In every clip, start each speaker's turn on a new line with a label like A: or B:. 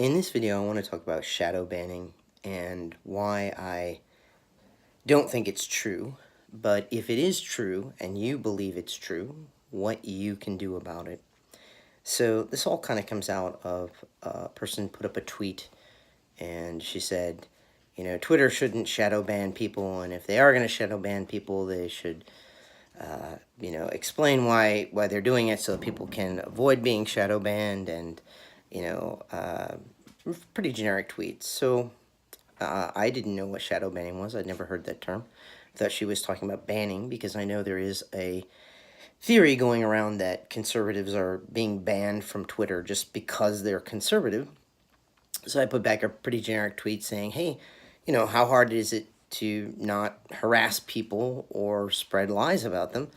A: In this video, I want to talk about shadow banning and why I don't think it's true, but if it is true and you believe it's true, what you can do about it. So this all kind of comes out of a person put up a tweet and she said, Twitter shouldn't shadow ban people, and if they are going to shadow ban people, they should, explain why they're doing it so that people can avoid being shadow banned, and you know, uh, pretty generic tweets. So I didn't know what shadow banning was. I'd never heard that term. I thought she was talking about banning because I know there is a theory going around that conservatives are being banned from Twitter just because they're conservative. So I put back a pretty generic tweet saying, hey, how hard is it to not harass people or spread lies about them?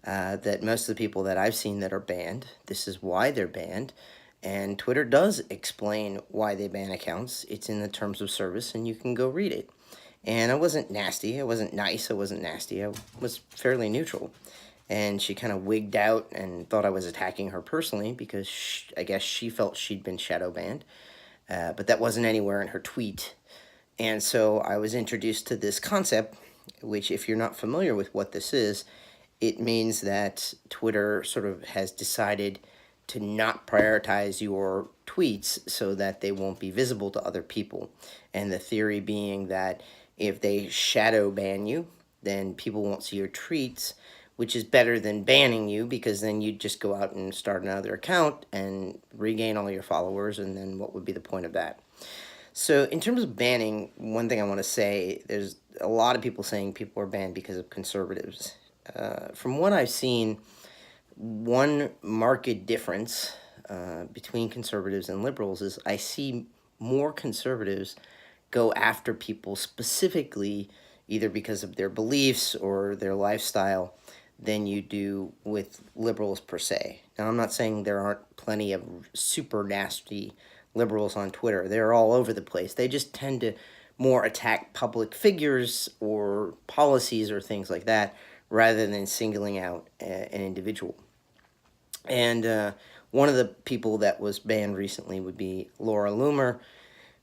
A: That most of the people that I've seen that are banned, this is why they're banned. And Twitter does explain why they ban accounts. It's in the terms of service, and you can go read it. And I wasn't nasty. I wasn't nice. I wasn't nasty. I was fairly neutral. And she kind of wigged out and thought I was attacking her personally because I guess she felt she'd been shadow banned. But that wasn't anywhere in her tweet. And so I was introduced to this concept, which, if you're not familiar with what this is, it means that Twitter sort of has decided to not prioritize your tweets so that they won't be visible to other people. And the theory being that if they shadow ban you, then people won't see your tweets, which is better than banning you, because then you'd just go out and start another account and regain all your followers, and then what would be the point of that? So in terms of banning, one thing I want to say, there's a lot of people saying people are banned because of conservatives. From what I've seen, one marked difference between conservatives and liberals is I see more conservatives go after people specifically either because of their beliefs or their lifestyle than you do with liberals per se. Now, I'm not saying there aren't plenty of super nasty liberals on Twitter. They're all over the place. They just tend to more attack public figures or policies or things like that rather than singling out an individual. And one of the people that was banned recently would be Laura Loomer,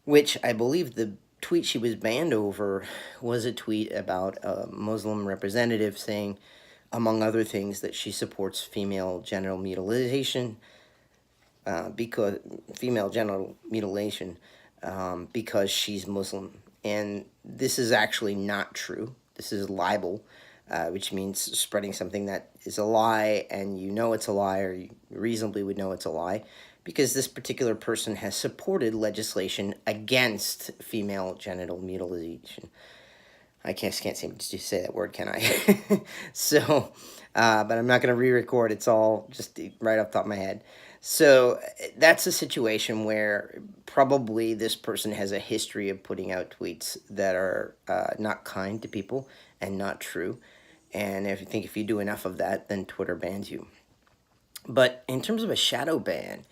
A: which I believe the tweet she was banned over was a tweet about a Muslim representative saying, among other things, that she supports female genital mutilation, because she's Muslim. And this is actually not true. This is libel, which means spreading something that is a lie, and you know it's a lie, or you reasonably would know it's a lie, because this particular person has supported legislation against female genital mutilation. I can't seem to say that word, can I? So, but I'm not going to re-record. It's all just right off the top of my head. So that's a situation where probably this person has a history of putting out tweets that are not kind to people and not true. And if you do enough of that, then Twitter bans you. But in terms of a shadow ban,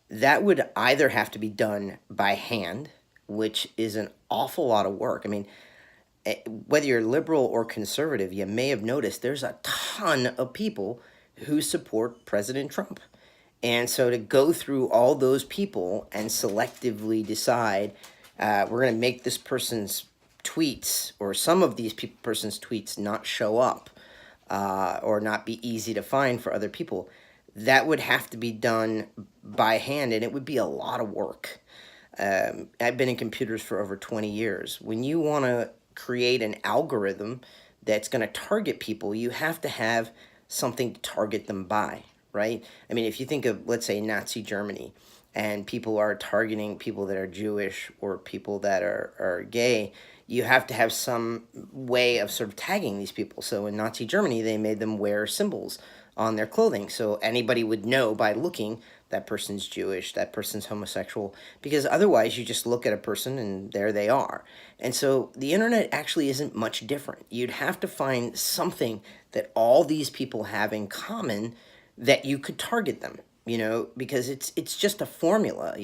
A: that would either have to be done by hand, which is an awful lot of work. I mean, whether you're liberal or conservative, you may have noticed there's a ton of people who support President Trump. And so to go through all those people and selectively decide we're going to make this person's tweets or some of these person's tweets not show up or not be easy to find for other people, that would have to be done by hand, and it would be a lot of work. I've been in computers for over 20 years. When you want to create an algorithm that's going to target people, you have to have something to target them by, right? I mean, if you think of, let's say, Nazi Germany, and people are targeting people that are Jewish or people that are gay, you have to have some way of sort of tagging these people. So in Nazi Germany, they made them wear symbols on their clothing, so anybody would know by looking that person's Jewish, that person's homosexual, because otherwise you just look at a person and there they are. And so the internet actually isn't much different. You'd have to find something that all these people have in common that you could target them, because it's just a formula.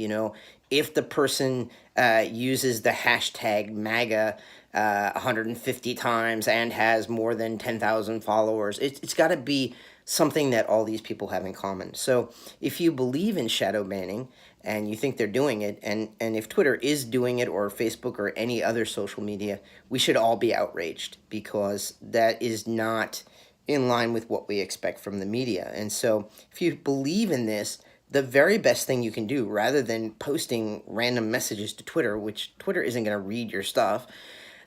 A: If the person uses the hashtag MAGA 150 times and has more than 10,000 followers, it's got to be something that all these people have in common. So if you believe in shadow banning and you think they're doing it, and if Twitter is doing it, or Facebook, or any other social media, we should all be outraged, because that is not in line with what we expect from the media. And so if you believe in this, the very best thing you can do, rather than posting random messages to Twitter, which Twitter isn't going to read your stuff,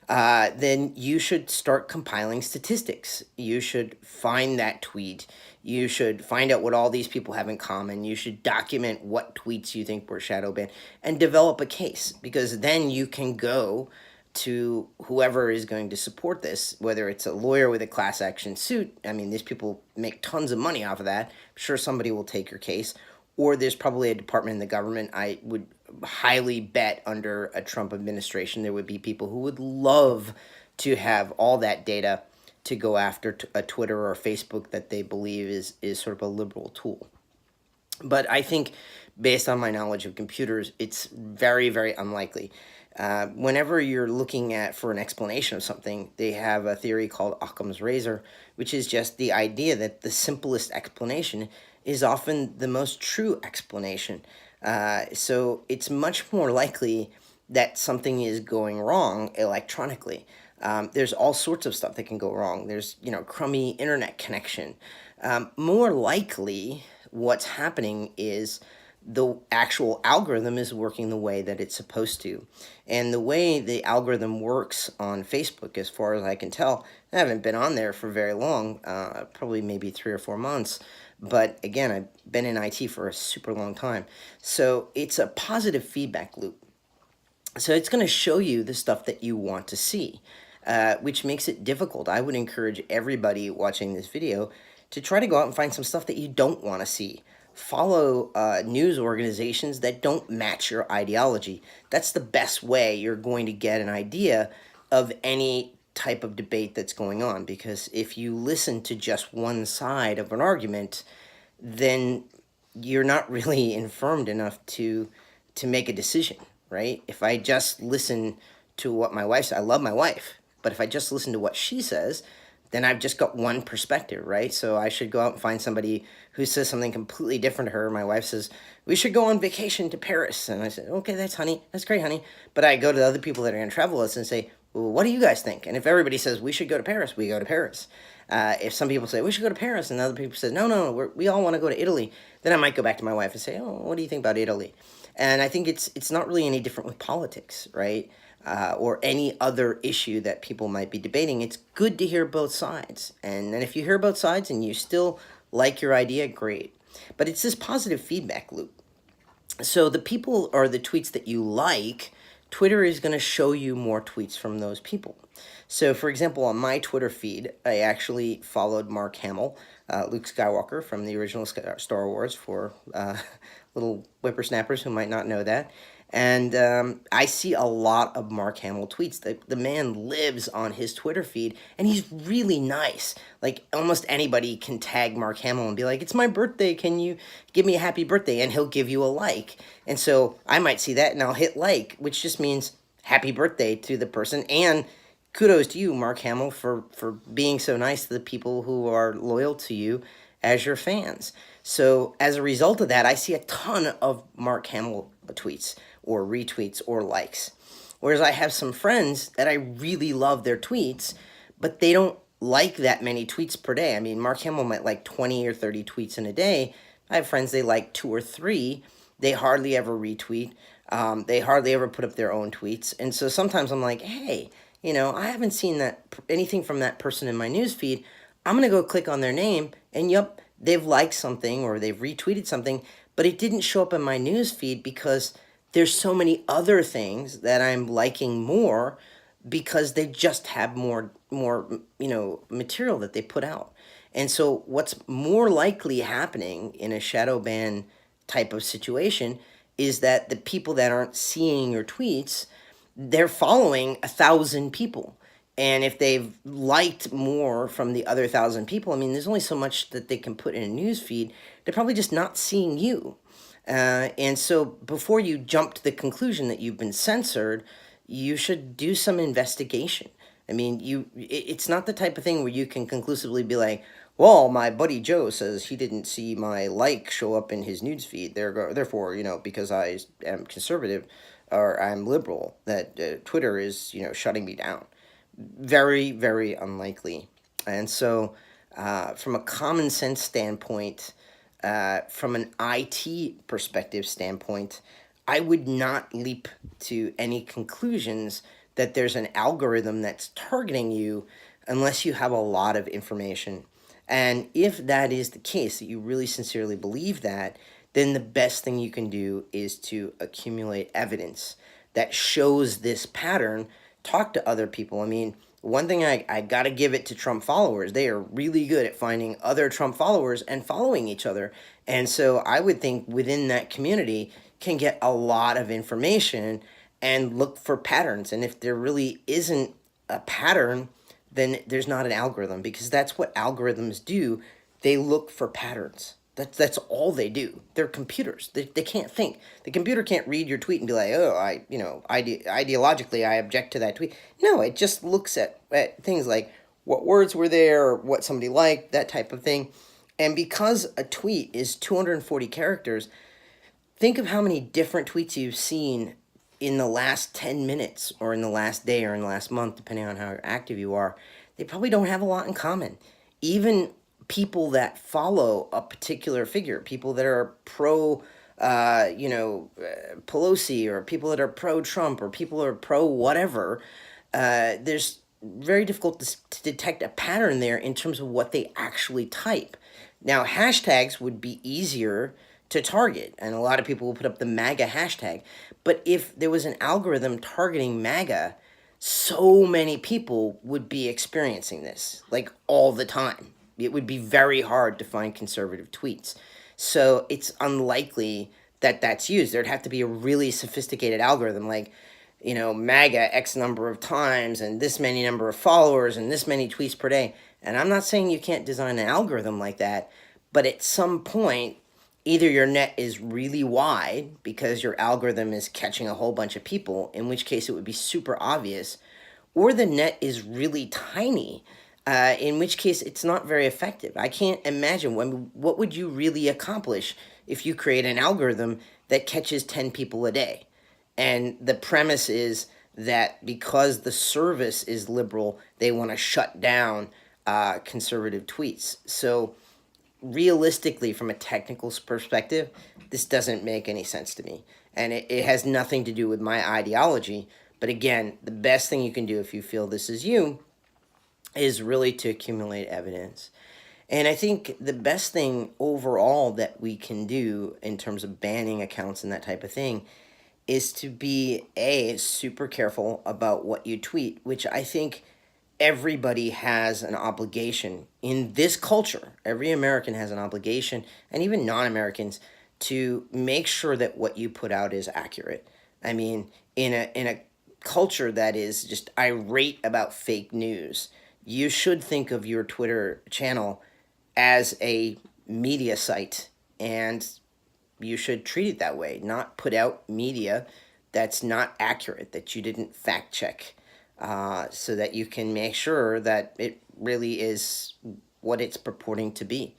A: then you should start compiling statistics. You should find that tweet. You should find out what all these people have in common. You should document what tweets you think were shadow banned and develop a case, because then you can go to whoever is going to support this, whether it's a lawyer with a class action suit. I mean, these people make tons of money off of that. I'm sure somebody will take your case. Or there's probably a department in the government. I would highly bet under a Trump administration there would be people who would love to have all that data to go after a Twitter or Facebook that they believe is sort of a liberal tool. But I think, based on my knowledge of computers, it's very, very unlikely. Whenever you're looking for an explanation of something, they have a theory called Occam's razor, which is just the idea that the simplest explanation is often the most true explanation. So it's much more likely that something is going wrong electronically. There's all sorts of stuff that can go wrong. There's, crummy internet connection. More likely, what's happening is the actual algorithm is working the way that it's supposed to. And the way the algorithm works on Facebook, as far as I can tell, I haven't been on there for very long, probably maybe 3 or 4 months. But again, I've been in IT for a super long time. So it's a positive feedback loop. So it's going to show you the stuff that you want to see, which makes it difficult. I would encourage everybody watching this video to try to go out and find some stuff that you don't want to see. Follow news organizations that don't match your ideology. That's the best way you're going to get an idea of any type of debate that's going on, because if you listen to just one side of an argument, then you're not really informed enough to make a decision, right? If I just listen to what my wife says, I love my wife, but if I just listen to what she says, then I've just got one perspective, right? So I should go out and find somebody who says something completely different to her. My wife says, we should go on vacation to Paris. And I said, okay, that's great, honey. But I go to the other people that are going to travel with us and say, well, what do you guys think? And if everybody says we should go to Paris, we go to Paris. If some people say we should go to Paris and other people say, no, we all want to go to Italy, then I might go back to my wife and say, oh, what do you think about Italy? And I think it's not really any different with politics, right? Or any other issue that people might be debating. It's good to hear both sides. And then if you hear both sides and you still like your idea, great. But it's this positive feedback loop. So the people or the tweets that you like, Twitter is going to show you more tweets from those people. So, for example, on my Twitter feed, I actually followed Mark Hamill, Luke Skywalker from the original Star Wars, for little whippersnappers who might not know that. And I see a lot of Mark Hamill tweets. The man lives on his Twitter feed, and he's really nice. Like, almost anybody can tag Mark Hamill and be like, it's my birthday, can you give me a happy birthday? And he'll give you a like. And so I might see that, and I'll hit like, which just means happy birthday to the person. And kudos to you, Mark Hamill, for being so nice to the people who are loyal to you as your fans. So as a result of that, I see a ton of Mark Hamill tweets or retweets or likes. Whereas I have some friends that I really love their tweets, but they don't like that many tweets per day. I mean, Mark Hamill might like 20 or 30 tweets in a day. I have friends, they like 2 or 3. They hardly ever retweet. They hardly ever put up their own tweets. And so sometimes I'm like, hey, I haven't seen anything from that person in my news feed. I'm going to go click on their name, and yep, they've liked something or they've retweeted something, but it didn't show up in my news feed because there's so many other things that I'm liking more, because they just have more material that they put out. And so what's more likely happening in a shadow ban type of situation is that the people that aren't seeing your tweets, they're following 1,000 people. And if they've liked more from the other 1,000 people, I mean, there's only so much that they can put in a news feed. They're probably just not seeing you. And so before you jump to the conclusion that you've been censored, you should do some investigation. I mean, it's not the type of thing where you can conclusively be like, well, my buddy Joe says he didn't see my like show up in his news feed. Therefore, because I am conservative or I'm liberal, that Twitter is, shutting me down. Very, very unlikely. And so, from a common sense standpoint, from an IT perspective standpoint, I would not leap to any conclusions that there's an algorithm that's targeting you unless you have a lot of information. And if that is the case, that you really sincerely believe that, then the best thing you can do is to accumulate evidence that shows this pattern. Talk to other people. I mean, one thing I got to give it to Trump followers. They are really good at finding other Trump followers and following each other. And so I would think within that community can get a lot of information and look for patterns. And if there really isn't a pattern, then there's not an algorithm, because that's what algorithms do. They look for patterns. That's all they do. They're computers. They can't think. The computer can't read your tweet and be like, oh, ideologically, I object to that tweet. No, it just looks at things like what words were there, or what somebody liked, that type of thing. And because a tweet is 240 characters, think of how many different tweets you've seen in the last 10 minutes or in the last day or in the last month, depending on how active you are. They probably don't have a lot in common. Even people that follow a particular figure, people that are pro, Pelosi, or people that are pro Trump, or people that are pro whatever, there's very difficult to detect a pattern there in terms of what they actually type. Now, hashtags would be easier to target, and a lot of people will put up the MAGA hashtag. But if there was an algorithm targeting MAGA, so many people would be experiencing this, like, all the time. It would be very hard to find conservative tweets. So it's unlikely that that's used. There'd have to be a really sophisticated algorithm, like, MAGA X number of times and this many number of followers and this many tweets per day. And I'm not saying you can't design an algorithm like that, but at some point, either your net is really wide because your algorithm is catching a whole bunch of people, in which case it would be super obvious, or the net is really tiny, in which case it's not very effective. I can't imagine what would you really accomplish if you create an algorithm that catches 10 people a day. And the premise is that because the service is liberal, they want to shut down conservative tweets. So realistically, from a technical perspective, this doesn't make any sense to me. And it has nothing to do with my ideology. But again, the best thing you can do if you feel this is you is really to accumulate evidence. And I think the best thing overall that we can do in terms of banning accounts and that type of thing is to be super careful about what you tweet, which I think everybody has an obligation in this culture. Every American has an obligation, and even non-Americans, to make sure that what you put out is accurate. I mean, in a culture that is just irate about fake news, you should think of your Twitter channel as a media site, and you should treat it that way, not put out media that's not accurate, that you didn't fact check, so that you can make sure that it really is what it's purporting to be.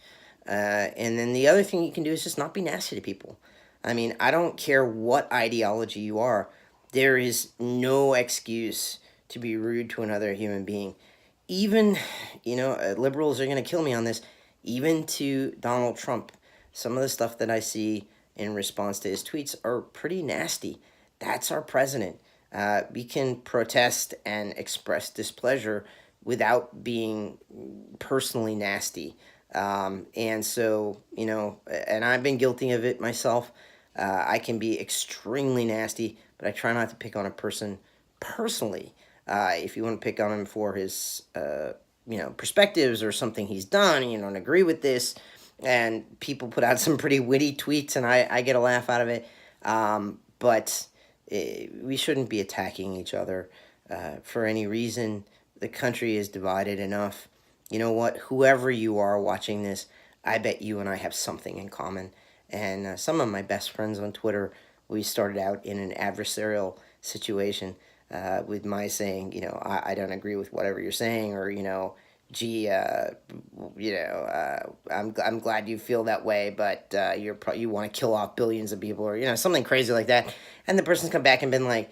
A: And then the other thing you can do is just not be nasty to people. I mean, I don't care what ideology you are, there is no excuse to be rude to another human being. Even, liberals are going to kill me on this, even to Donald Trump. Some of the stuff that I see in response to his tweets are pretty nasty. That's our president. We can protest and express displeasure without being personally nasty. And so, and I've been guilty of it myself. I can be extremely nasty, but I try not to pick on a person personally. If you want to pick on him for his, perspectives or something he's done, and you don't agree with this, and people put out some pretty witty tweets, and I get a laugh out of it. But we shouldn't be attacking each other for any reason. The country is divided enough. You know what? Whoever you are watching this, I bet you and I have something in common. And some of my best friends on Twitter, we started out in an adversarial situation, with my saying, I don't agree with whatever you're saying, or, gee, I'm glad you feel that way, but you want to kill off billions of people, or something crazy like that, and the person's come back and been like,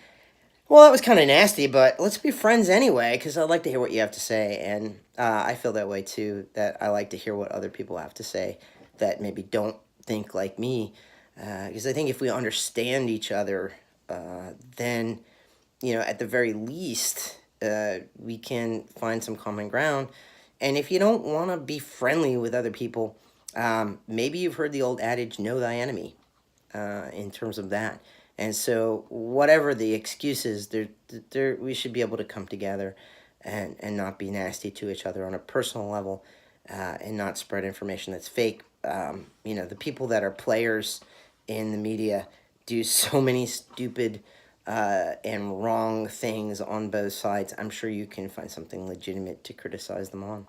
A: well, that was kind of nasty, but let's be friends anyway, because I'd like to hear what you have to say. And I feel that way too, that I like to hear what other people have to say that maybe don't think like me. Because I think if we understand each other, then, at the very least, we can find some common ground. And if you don't want to be friendly with other people, maybe you've heard the old adage, know thy enemy, in terms of that. And so, whatever the excuses, we should be able to come together and not be nasty to each other on a personal level, and not spread information that's fake. The people that are players in the media do so many stupid and wrong things on both sides. I'm sure you can find something legitimate to criticize them on.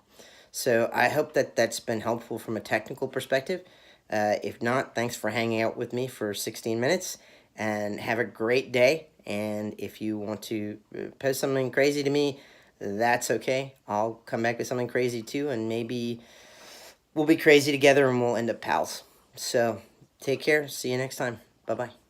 A: So I hope that that's been helpful from a technical perspective. If not, thanks for hanging out with me for 16 minutes, and have a great day. And if you want to post something crazy to me, that's okay. I'll come back with something crazy too, and maybe we'll be crazy together and we'll end up pals. So take care. See you next time. Bye bye.